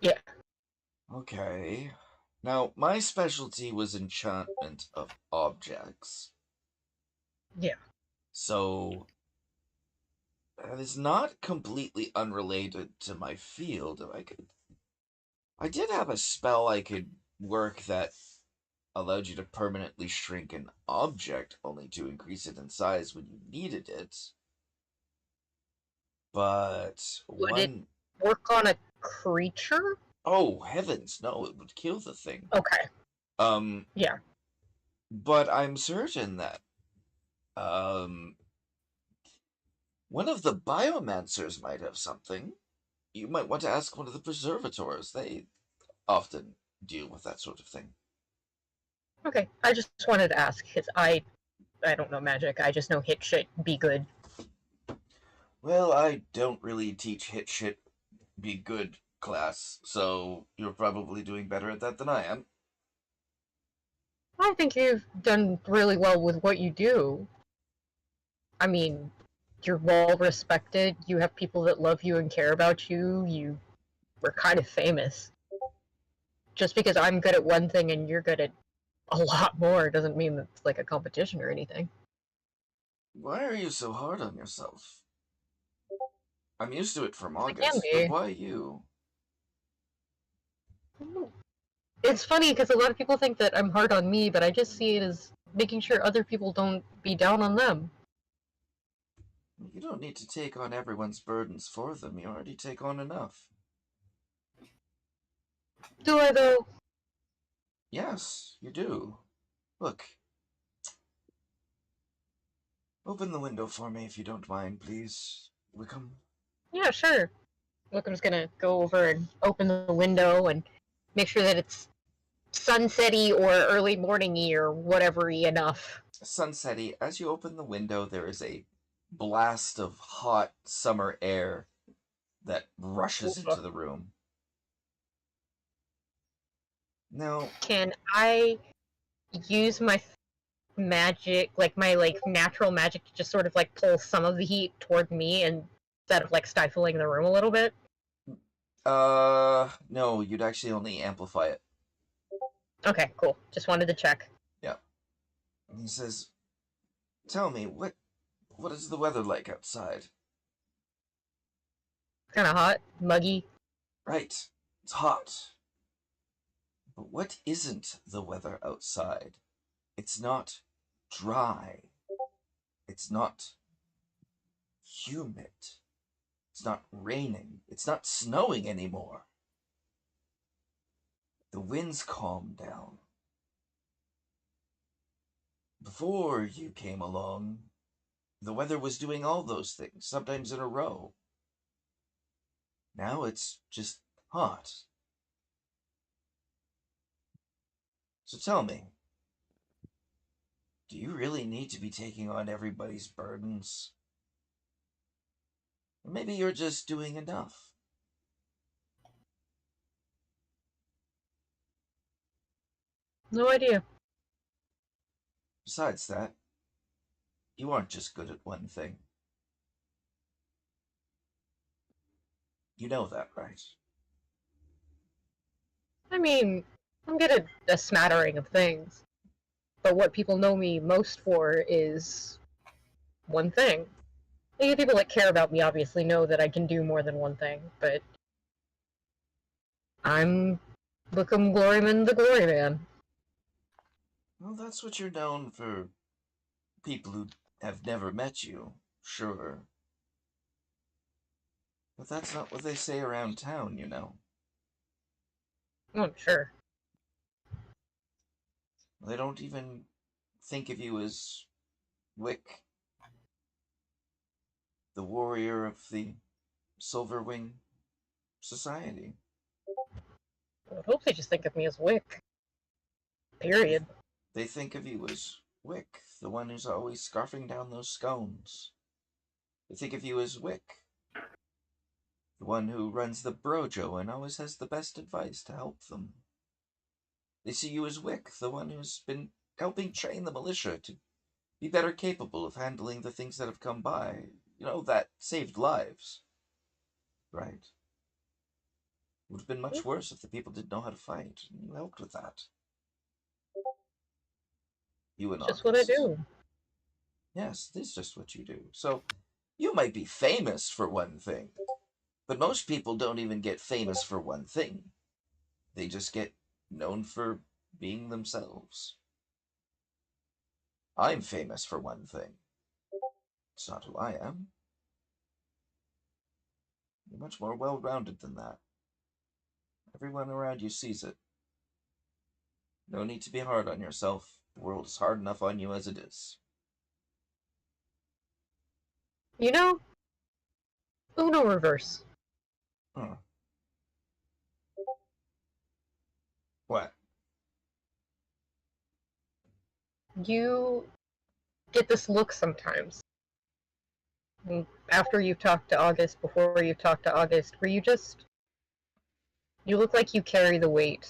[SPEAKER 3] Yeah.
[SPEAKER 1] Okay. Now, my specialty was enchantment of objects.
[SPEAKER 3] Yeah.
[SPEAKER 1] So, that is not completely unrelated to my field. I did have a spell I could work that allowed you to permanently shrink an object, only to increase it in size when you needed it. But
[SPEAKER 3] Would it work on a creature?
[SPEAKER 1] Oh, heavens, no, it would kill the thing.
[SPEAKER 3] Okay. Yeah.
[SPEAKER 1] But I'm certain that, one of the biomancers might have something. You might want to ask one of the preservators. They often deal with that sort of thing.
[SPEAKER 3] Okay. I just wanted to ask, because I don't know magic. I just know hit shit, be good.
[SPEAKER 1] Well, I don't really teach hit shit, be good class, so you're probably doing better at that than I am.
[SPEAKER 3] I think you've done really well with what you do. I mean, you're well respected. You have people that love you and care about you. You were kind of famous. Just because I'm good at one thing and you're good at a lot more doesn't mean that it's like a competition or anything.
[SPEAKER 1] Why are you so hard on yourself? I'm used to it from
[SPEAKER 3] I can
[SPEAKER 1] August,
[SPEAKER 3] be.
[SPEAKER 1] but why you?
[SPEAKER 3] It's funny because a lot of people think that I'm hard on me, but I just see it as making sure other people don't be down on them.
[SPEAKER 1] You don't need to take on everyone's burdens for them. You already take on enough.
[SPEAKER 3] Do I, though?
[SPEAKER 1] Yes, you do. Look. Open the window for me if you don't mind, please, Wickham.
[SPEAKER 3] Yeah, sure. Wickham's gonna go over and open the window and make sure that it's sunsetty or early morningy or whatever-y enough.
[SPEAKER 1] Sunsetty, as you open the window, there is a blast of hot summer air that rushes into the room. Now,
[SPEAKER 3] Can I use my magic, like my natural magic, to just sort of like pull some of the heat toward me instead of like stifling the room a little bit?
[SPEAKER 1] no, you'd actually only amplify it.
[SPEAKER 3] Okay, cool. Just wanted to check.
[SPEAKER 1] Yeah. And he says, tell me, what is the weather like outside?
[SPEAKER 3] Kind of hot, muggy.
[SPEAKER 1] Right, it's hot. But what isn't the weather outside? It's not dry. It's not humid. It's not raining. It's not snowing anymore. The wind's calmed down. Before you came along, the weather was doing all those things, sometimes in a row. Now it's just hot. So tell me, do you really need to be taking on everybody's burdens? Or maybe you're just doing enough.
[SPEAKER 3] No idea.
[SPEAKER 1] Besides that, you aren't just good at one thing. You know that, right?
[SPEAKER 3] I mean, I'm good at a smattering of things. But what people know me most for is one thing. The people that care about me obviously know that I can do more than one thing, but I'm Wickham Gloryman the Glory Man.
[SPEAKER 1] Well, that's what you're known for. People who have never met you, sure. But that's not what they say around town, you know.
[SPEAKER 3] Oh, sure.
[SPEAKER 1] They don't even think of you as Wick the warrior of the Silverwing Society.
[SPEAKER 3] I would hope they just think of me as Wick. Period.
[SPEAKER 1] They think of you as Wick, the one who's always scarfing down those scones. They think of you as Wick, the one who runs the brojo and always has the best advice to help them. They see you as Wick, the one who's been helping train the militia to be better capable of handling the things that have come by. You know, that saved lives. Right? It would have been much worse if the people didn't know how to fight, and you helped with that. You and
[SPEAKER 3] Just what I
[SPEAKER 1] August.
[SPEAKER 3] do.
[SPEAKER 1] Yes, this is just what you do. So, you might be famous for one thing, but most people don't even get famous for one thing. They just get known for being themselves. I'm famous for one thing. It's not who I am. You're much more well-rounded than that. Everyone around you sees it. No need to be hard on yourself. The world is hard enough on you as it is.
[SPEAKER 3] You know, Uno reverse.
[SPEAKER 1] Huh. What?
[SPEAKER 3] You get this look sometimes. And after you've talked to August, before you've talked to August, where you look like you carry the weight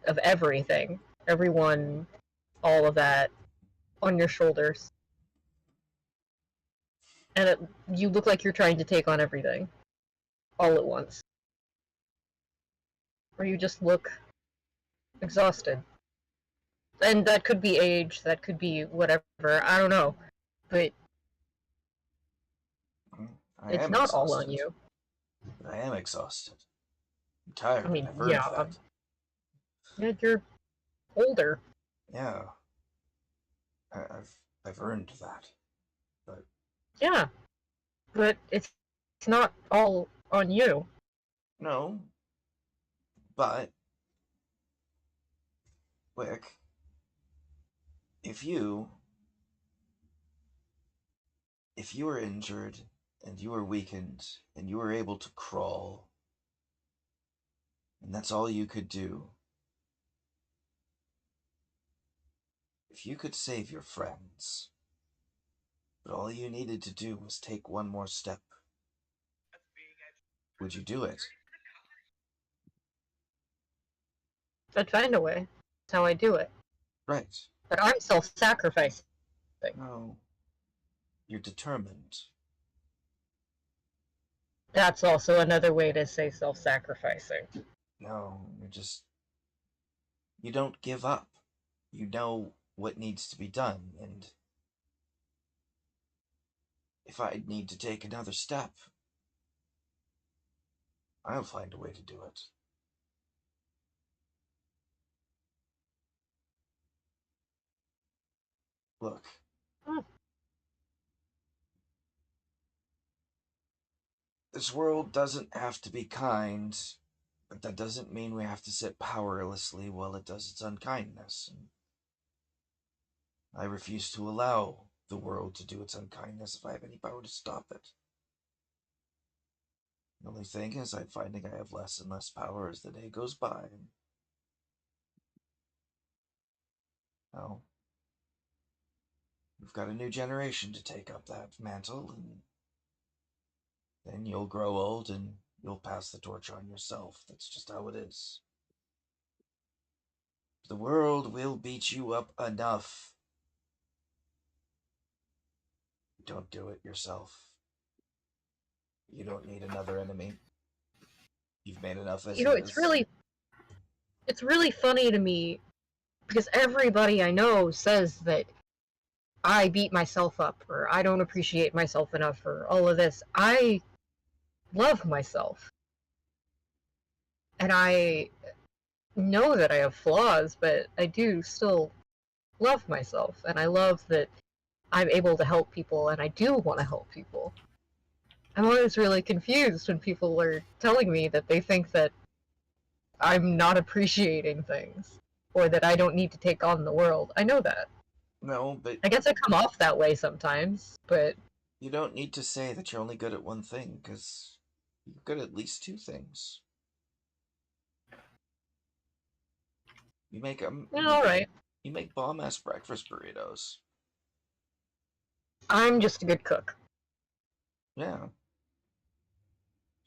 [SPEAKER 3] of everything, everyone, all of that, on your shoulders. And you look like you're trying to take on everything, all at once. Or you just look exhausted. And that could be age, that could be whatever, I don't know. But it's not all on you.
[SPEAKER 1] I am exhausted. I'm tired.
[SPEAKER 3] I mean,
[SPEAKER 1] I've earned
[SPEAKER 3] yeah,
[SPEAKER 1] that.
[SPEAKER 3] Yeah, you're older.
[SPEAKER 1] Yeah. I've earned that. But
[SPEAKER 3] Yeah, but it's not all on you.
[SPEAKER 1] no. But Wick, if you were injured and you were weakened and you were able to crawl and that's all you could do, if you could save your friends, but all you needed to do was take one more step, would you do it?
[SPEAKER 3] I'd find a way. That's how I do it.
[SPEAKER 1] Right.
[SPEAKER 3] But I'm self-sacrificing.
[SPEAKER 1] No. You're determined.
[SPEAKER 3] That's also another way to say self-sacrificing.
[SPEAKER 1] No, you don't give up. You know what needs to be done, and if I need to take another step, I'll find a way to do it. Look. This world doesn't have to be kind, but that doesn't mean we have to sit powerlessly while it does its unkindness. I refuse to allow the world to do its unkindness if I have any power to stop it. The only thing is I'm finding I have less and less power as the day goes by. Well, we've got a new generation to take up that mantle, and then you'll grow old and you'll pass the torch on yourself. That's just how it is. The world will beat you up enough. Don't do it yourself. You don't need another enemy. You've made enough as
[SPEAKER 3] You know, it's really funny to me because everybody I know says that I beat myself up or I don't appreciate myself enough or all of this. I love myself. And I know that I have flaws, but I do still love myself. And I love that I'm able to help people and I do want to help people. I'm always really confused when people are telling me that they think that I'm not appreciating things or that I don't need to take on the world. I know that.
[SPEAKER 1] No, but
[SPEAKER 3] I guess I come off that way sometimes, but
[SPEAKER 1] You don't need to say that you're only good at one thing, because you're good at least two things. You make
[SPEAKER 3] Yeah, alright.
[SPEAKER 1] You make bomb-ass breakfast burritos.
[SPEAKER 3] I'm just a good cook.
[SPEAKER 1] Yeah.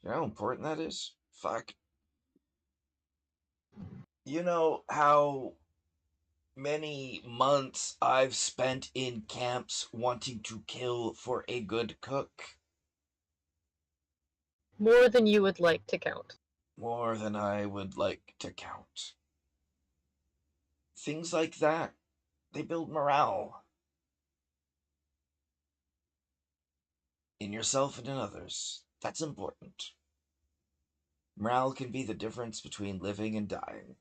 [SPEAKER 1] You know how important that is? Fuck. You know how many months I've spent in camps wanting to kill for a good cook?
[SPEAKER 3] More than you would like to count.
[SPEAKER 1] More than I would like to count. Things like that, they build morale. In yourself and in others. That's important. Morale can be the difference between living and dying.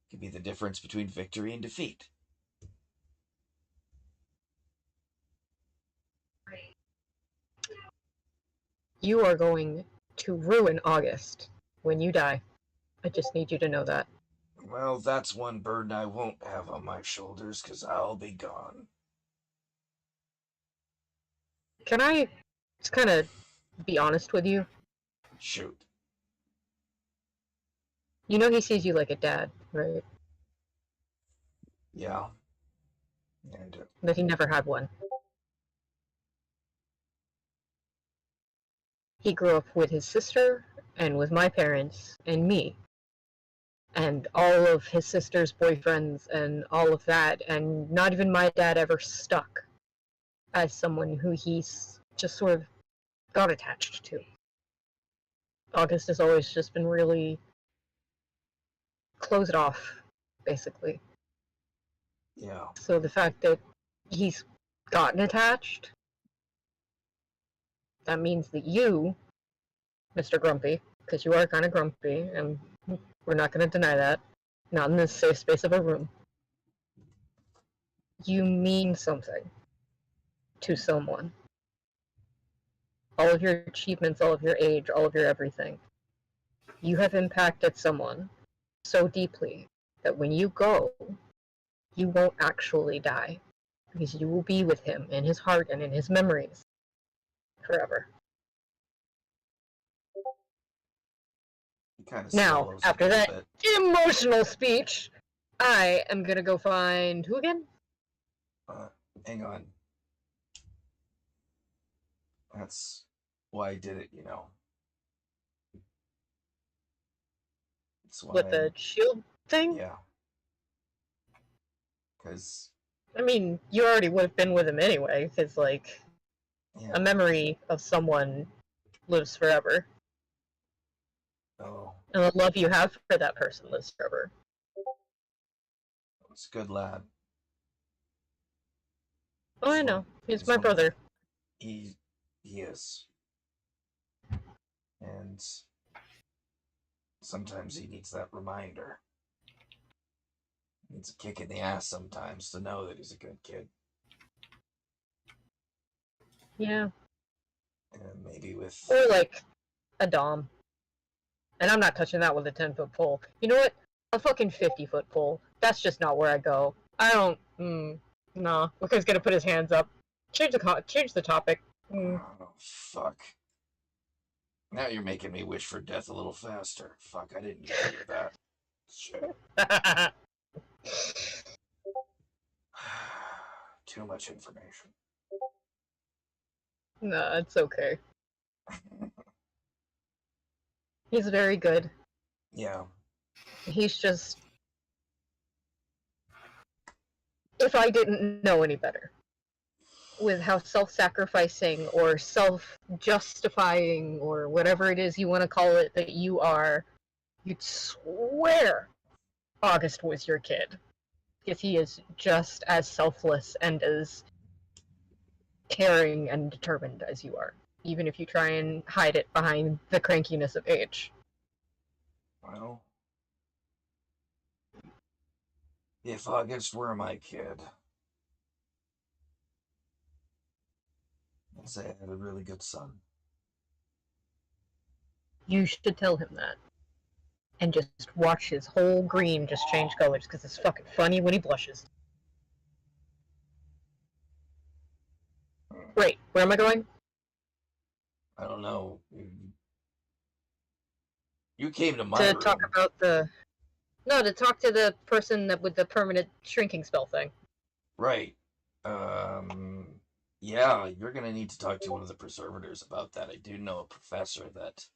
[SPEAKER 1] It can be the difference between victory and defeat.
[SPEAKER 3] You are going to ruin August when you die. I just need you to know that.
[SPEAKER 1] Well, that's one burden I won't have on my shoulders, 'cause I'll be gone.
[SPEAKER 3] Can I just kind of be honest with you?
[SPEAKER 1] Shoot.
[SPEAKER 3] You know he sees you like a dad, right?
[SPEAKER 1] Yeah. And
[SPEAKER 3] But he never had one. He grew up with his sister, and with my parents, and me. And all of his sister's boyfriends, and all of that, and not even my dad ever stuck as someone who he's just sort of got attached to. August has always just been really closed off, basically.
[SPEAKER 1] yeah.
[SPEAKER 3] So the fact that he's gotten attached, that means that you, Mr. Grumpy, because you are kind of grumpy, and we're not going to deny that, not in this safe space of a room, you mean something to someone. All of your achievements, all of your age, all of your everything. You have impacted someone so deeply that when you go, you won't actually die, because you will be with him in his heart and in his memories forever.
[SPEAKER 1] He kind of
[SPEAKER 3] Now, after that emotional speech, I am gonna go find who again?
[SPEAKER 1] Hang on. That's why I did it, you know. That's why.
[SPEAKER 3] With the shield thing?
[SPEAKER 1] Yeah. Because.
[SPEAKER 3] I mean, you already would have been with him anyway, because, like,
[SPEAKER 1] Yeah.
[SPEAKER 3] a memory of someone lives forever.
[SPEAKER 1] Oh.
[SPEAKER 3] And the love you have for that person lives forever.
[SPEAKER 1] It's a good lad.
[SPEAKER 3] Oh, I know. He's my brother.
[SPEAKER 1] He is. And sometimes he needs that reminder. He needs a kick in the ass sometimes to know that he's a good kid.
[SPEAKER 3] Yeah.
[SPEAKER 1] And maybe with...
[SPEAKER 3] Or, like, a dom. And I'm not touching that with a 10-foot pole. You know what? A fucking 50-foot pole. That's just not where I go. I don't... Nah. Lucas gonna put his hands up. Change the topic.
[SPEAKER 1] Oh, fuck. Now you're making me wish for death a little faster. Fuck, I didn't hear that. Shit. Too much information.
[SPEAKER 3] Nah, it's okay. He's very good.
[SPEAKER 1] Yeah.
[SPEAKER 3] He's just... If I didn't know any better, with how self-sacrificing or self-justifying or whatever it is you want to call it that you are, you'd swear August was your kid. Because he is just as selfless and as caring and determined as you are, even if you try and hide it behind the crankiness of age.
[SPEAKER 1] Well, if August were my kid, I'd say I had a really good son.
[SPEAKER 3] You should tell him that. And just watch his whole green just change colors, because it's fucking funny when he blushes. Wait, where am I going?
[SPEAKER 1] I don't know. You came to my
[SPEAKER 3] To
[SPEAKER 1] room.
[SPEAKER 3] talk about the... No, to talk to the person that with the permanent shrinking spell thing.
[SPEAKER 1] Right. Yeah, you're gonna need to talk to one of the preservators about that. I do know a professor that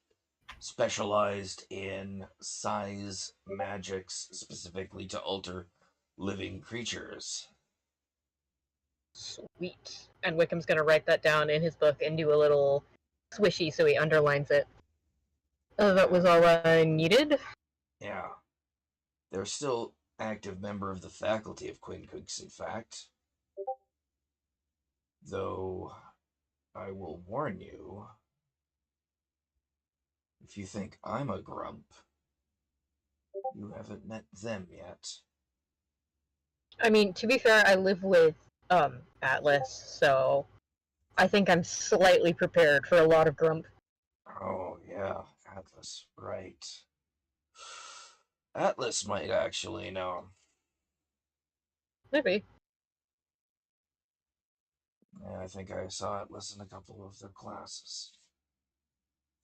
[SPEAKER 1] specialized in size magics specifically to alter living creatures.
[SPEAKER 3] Sweet. And Wickham's gonna write that down in his book and do a little swishy so he underlines it. That was all I needed.
[SPEAKER 1] Yeah. They're still active member of the faculty of Quincunx, in fact. Though, I will warn you, if you think I'm a grump, you haven't met them yet.
[SPEAKER 3] I mean, to be fair, I live with, Atlas, so I think I'm slightly prepared for a lot of grump.
[SPEAKER 1] Oh, yeah, Atlas, right. Atlas might actually know.
[SPEAKER 3] Maybe.
[SPEAKER 1] Yeah, I think I saw Atlas in a couple of their classes.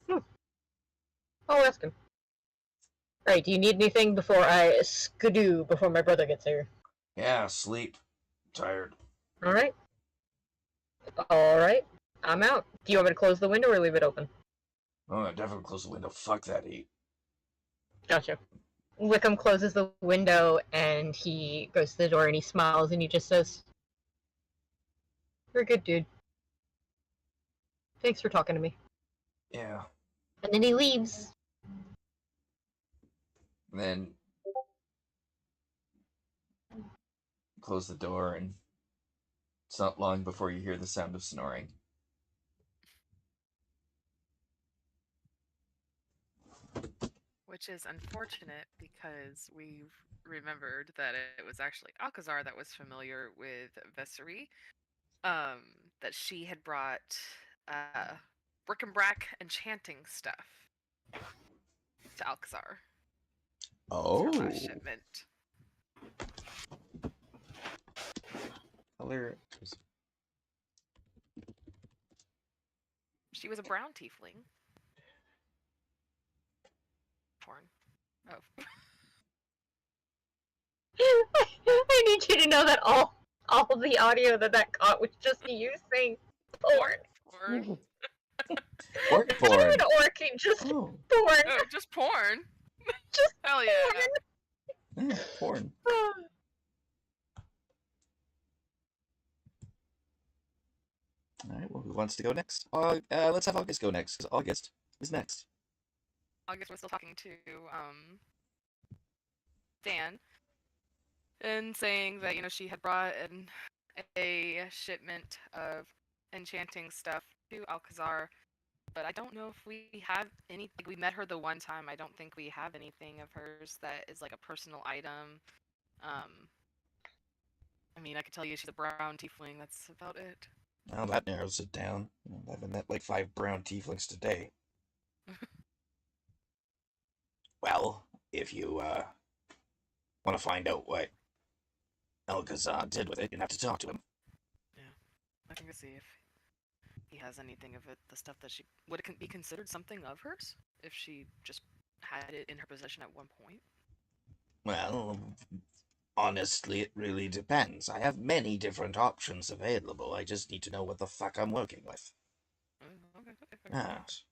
[SPEAKER 3] I'll ask him. Alright, do you need anything before I skidoo before my brother gets here?
[SPEAKER 1] Yeah, sleep. Tired.
[SPEAKER 3] Alright. Alright. I'm out. Do you want me to close the window or leave it open?
[SPEAKER 1] Oh, I definitely close the window. Fuck that heat.
[SPEAKER 3] Gotcha. Wickham closes the window and he goes to the door and he smiles and he just says, "You're a good dude. Thanks for talking to me."
[SPEAKER 1] Yeah.
[SPEAKER 3] And then he leaves.
[SPEAKER 1] And then close the door, and it's not long before you hear the sound of snoring.
[SPEAKER 6] Which is unfortunate because we've remembered that it was actually Alcazar that was familiar with Vessery. That she had brought bric-a-brac enchanting stuff to Alcazar.
[SPEAKER 1] Oh.
[SPEAKER 6] For last shipment.
[SPEAKER 1] Color.
[SPEAKER 6] She was a brown tiefling. Porn. Oh.
[SPEAKER 3] I need you to know that all the audio that caught was just you saying porn.
[SPEAKER 6] Porn.
[SPEAKER 1] Orc
[SPEAKER 3] Not
[SPEAKER 1] porn.
[SPEAKER 3] even orking, just
[SPEAKER 1] Oh.
[SPEAKER 3] porn.
[SPEAKER 6] Oh, just porn.
[SPEAKER 3] Just
[SPEAKER 6] Hell yeah.
[SPEAKER 3] porn.
[SPEAKER 1] Yeah, porn. Alright, well, who wants to go next? Let's have August go next, because August is next.
[SPEAKER 6] August was still talking to Dan and saying that, you know, she had brought in a shipment of enchanting stuff to Alcazar, but I don't know if we have any. Like, we met her the one time. I don't think we have anything of hers that is like a personal item. I mean, I could tell you she's a brown tiefling. That's about it.
[SPEAKER 1] Well, that narrows it down. I haven't met like 5 brown tieflings today. Well, if you want to find out what Alcazar did with it, you'd have to talk to him.
[SPEAKER 6] Yeah, I can go see if he has anything of it. The stuff that she would it be considered something of hers if she just had it in her possession at one point.
[SPEAKER 1] Well, honestly, it really depends. I have many different options available. I just need to know what the fuck I'm working with.
[SPEAKER 6] Okay.
[SPEAKER 1] Yes.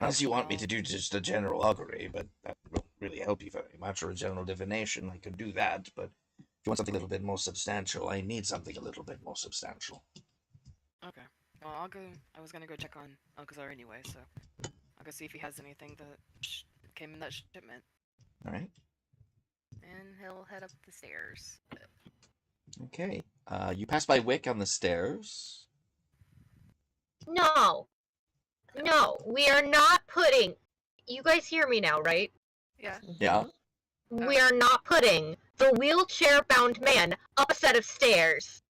[SPEAKER 1] Unless you want me to do just a general augury, but that won't really help you very much, or a general divination, I could do that, but if you want something a little bit more substantial, I need something a little bit more substantial.
[SPEAKER 6] Okay. Well, I'll go. I was gonna go check on Alcazar anyway, so I'll go see if he has anything that came in that shipment.
[SPEAKER 1] Alright.
[SPEAKER 6] And he'll head up the stairs.
[SPEAKER 1] Okay. You pass by Wick on the stairs.
[SPEAKER 3] No, we are not putting. You guys hear me now, right?
[SPEAKER 6] Yeah.
[SPEAKER 1] Yeah.
[SPEAKER 3] We are not putting the wheelchair-bound man up a set of stairs.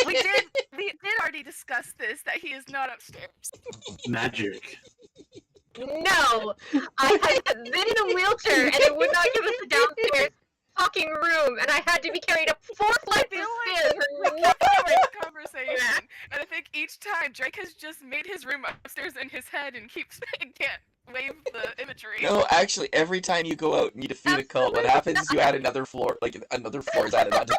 [SPEAKER 6] We did already discuss this, that he is not upstairs.
[SPEAKER 7] Magic.
[SPEAKER 3] No, I had been in a wheelchair and it would not give us the downstairs fucking room, and I had to be carried up 4 flights of stairs for
[SPEAKER 6] time, Drake has just made his room upstairs in his head and can't wave the imagery.
[SPEAKER 1] No, actually, every time you go out and you defeat a cult, what happens is you add another floor, like another floor is added onto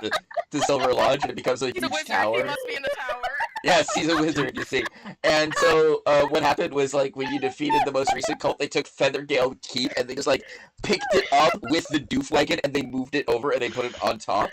[SPEAKER 1] the Silver Lodge, and it becomes a
[SPEAKER 6] He's a
[SPEAKER 1] huge
[SPEAKER 6] wizard.
[SPEAKER 1] tower.
[SPEAKER 6] He must be in the tower.
[SPEAKER 1] Yes, he's a wizard, you see. And so what happened was, like, when you defeated the most recent cult, they took Feathergale Keep and they just, like, picked it up with the doof wagon and they moved it over and they put it on top.